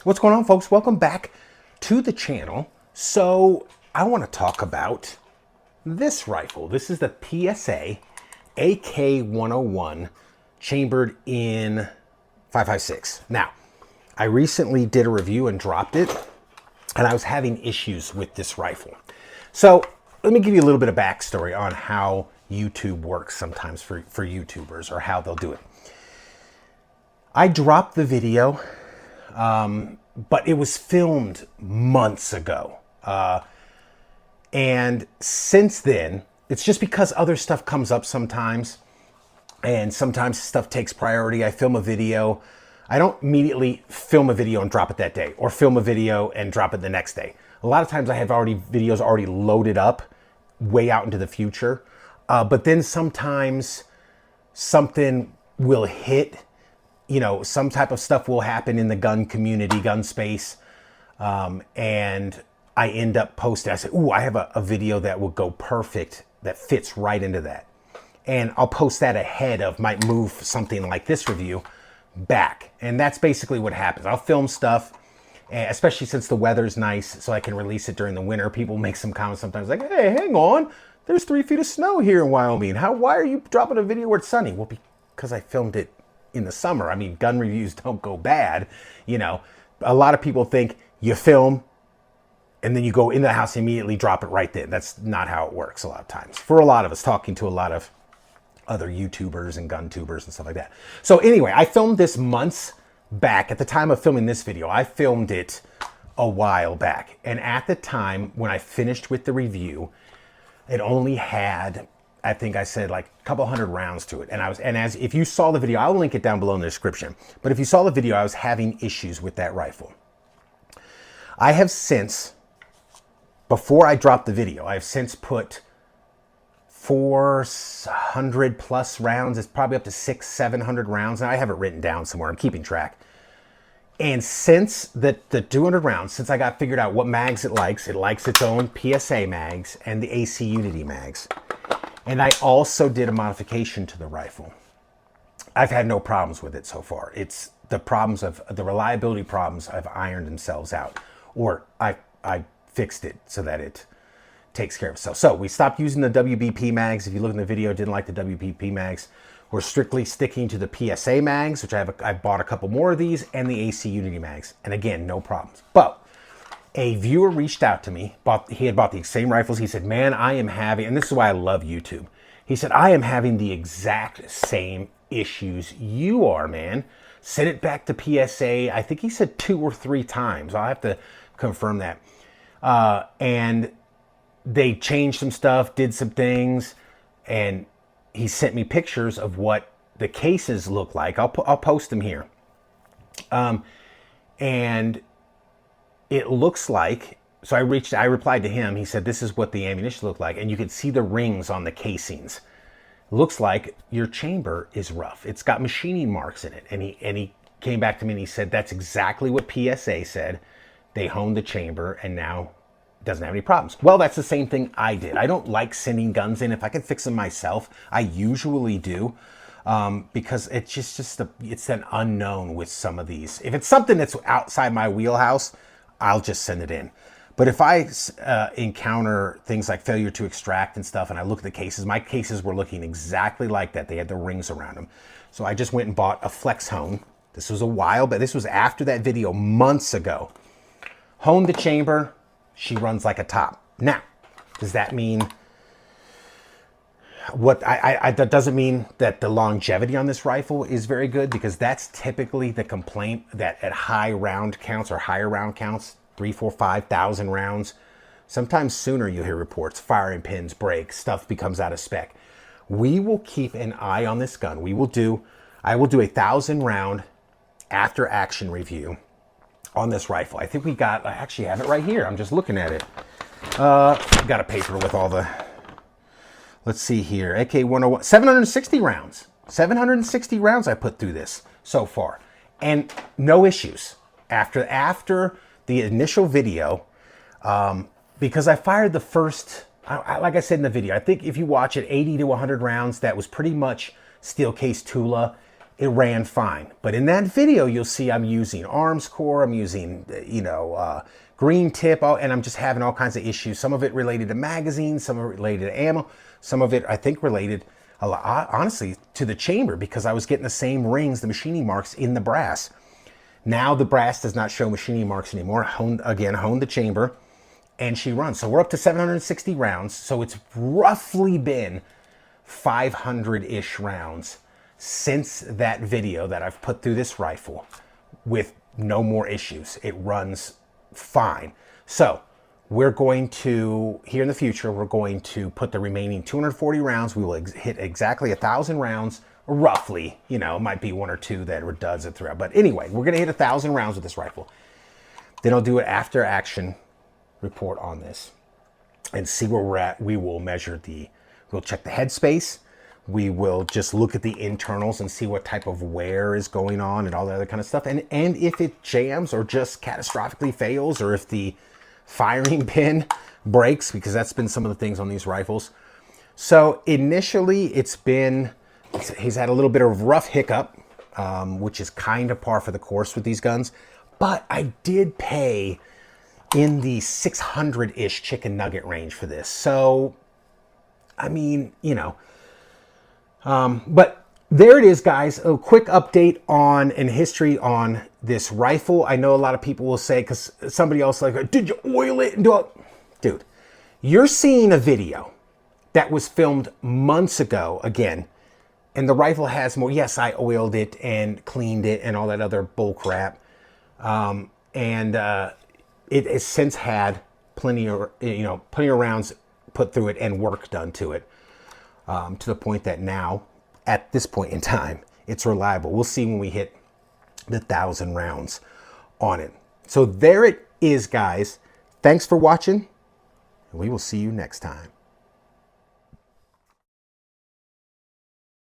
What's going on, folks? Welcome back to the channel. So I want to talk about this rifle. This is the PSA AK-101 chambered in 5.56. Now, I recently did a review and dropped it, and I was having issues with this rifle. So let me give you a little bit of backstory on how YouTube works sometimes for YouTubers, or how they'll do it. I dropped the video, but it was filmed months ago. And since then, it's just because other stuff comes up sometimes, and sometimes stuff takes priority. I film a video. I don't immediately film a video and drop it that day, or film a video and drop it the next day. A lot of times I have videos already loaded up way out into the future. But then sometimes something will hit, you know, some type of stuff will happen in the gun community, gun space. And I end up posting, I say, ooh, I have a video that will go perfect, that fits right into that. And I'll post that ahead of, might move something like this review back. And that's basically what happens. I'll film stuff, especially since the weather's nice, so I can release it during the winter. People make some comments sometimes like, hey, hang on, there's 3 feet of snow here in Wyoming. Why are you dropping a video where it's sunny? Well, because I filmed it in the summer. I mean, gun reviews don't go bad. You know, a lot of people think you film and then you go into the house and immediately drop it right then. That's not how it works a lot of times. For a lot of us, talking to a lot of other YouTubers and gun tubers and stuff like that. So anyway, I filmed this months back. At the time of filming this video, I filmed it a while back. And at the time when I finished with the review, it only had, I think I said, like a couple hundred rounds to it. And if you saw the video, I'll link it down below in the description. But if you saw the video, I was having issues with that rifle. I have since, before I dropped the video, I have since put 400 plus rounds. It's probably up to 600-700 rounds. Now I have it written down somewhere. I'm keeping track. And since the 200 rounds, since I got figured out what mags it likes its own PSA mags and the AC Unity mags. And I also did a modification to the rifle. I've had no problems with it so far. It's the problems of the reliability problems have ironed themselves out, or I fixed it so that it takes care of itself. So we stopped using the WBP mags. If you look in the video, didn't like the WBP mags. We're strictly sticking to the PSA mags, which I bought a couple more of these, and the AC Unity mags. And again, no problems. But a viewer reached out to me. He had bought the same rifles. He said, man, I am having, and this is why I love YouTube. He said, I am having the exact same issues you are, man. Send it back to PSA. I think he said 2 or 3 times. I'll have to confirm that. And they changed some stuff, did some things, and he sent me pictures of what the cases look like. I'll post them here. And it looks like, so I replied to him. He said, this is what the ammunition looked like. And you can see the rings on the casings. Looks like your chamber is rough. It's got machining marks in it. And he came back to me and he said, that's exactly what PSA said. They honed the chamber and now doesn't have any problems. Well, that's the same thing I did. I don't like sending guns in. If I can fix them myself, I usually do, because it's it's an unknown with some of these. If it's something that's outside my wheelhouse, I'll just send it in. But if I encounter things like failure to extract and stuff, and I look at the cases, my cases were looking exactly like that. They had the rings around them. So I just went and bought a flex hone. This was a while, but this was after that video, months ago. Honed the chamber. She runs like a top. Now, does that mean that doesn't mean that the longevity on this rifle is very good, because that's typically the complaint, that at high round counts or higher round counts, 3, 4, 5,000 rounds, sometimes sooner you hear reports, firing pins break, stuff becomes out of spec. We will keep an eye on this gun. I will do a 1,000 round after action review on this rifle. I think I actually have it right here. I'm just looking at it. Got a paper with all the, let's see here, AK-101, 760 rounds. 760 rounds I put through this so far. And no issues. After the initial video, because I fired the first, like I said in the video, I think if you watch it, 80 to 100 rounds, that was pretty much steel case Tula. it ran fine. But in that video, you'll see I'm using arms core, I'm using, green tip, and I'm just having all kinds of issues. Some of it related to magazines, some of it related to ammo, some of it I think related, a lot, honestly, to the chamber, because I was getting the same rings, the machining marks in the brass. Now the brass does not show machining marks anymore. Honed the chamber, and she runs. So we're up to 760 rounds. So it's roughly been 500-ish rounds since that video that I've put through this rifle with no more issues. It runs fine. So we're going to, here in the future, we're going to put the remaining 240 rounds. We will hit exactly 1,000 rounds, roughly. It might be one or two that are duds that throughout. But anyway, we're going to hit 1,000 rounds with this rifle. Then I'll do an after action report on this and see where we're at. We will measure we'll check the headspace. We will just look at the internals and see what type of wear is going on and all that other kind of stuff. And if it jams or just catastrophically fails, or if the firing pin breaks, because that's been some of the things on these rifles. So initially he's had a little bit of rough hiccup, which is kind of par for the course with these guns. But I did pay in the 600-ish chicken nugget range for this. So, I mean, but there it is, guys. A quick update on and history on this rifle. I know a lot of people will say, because somebody else like, did you oil it? And do it? Dude, you're seeing a video that was filmed months ago again, and the rifle has more. Yes, I oiled it and cleaned it and all that other bull crap. It has since had plenty of rounds put through it and work done to it, to the point that now, at this point in time, it's reliable. We'll see when we hit the 1,000 rounds on it. So there it is, guys. Thanks for watching, and we will see you next time.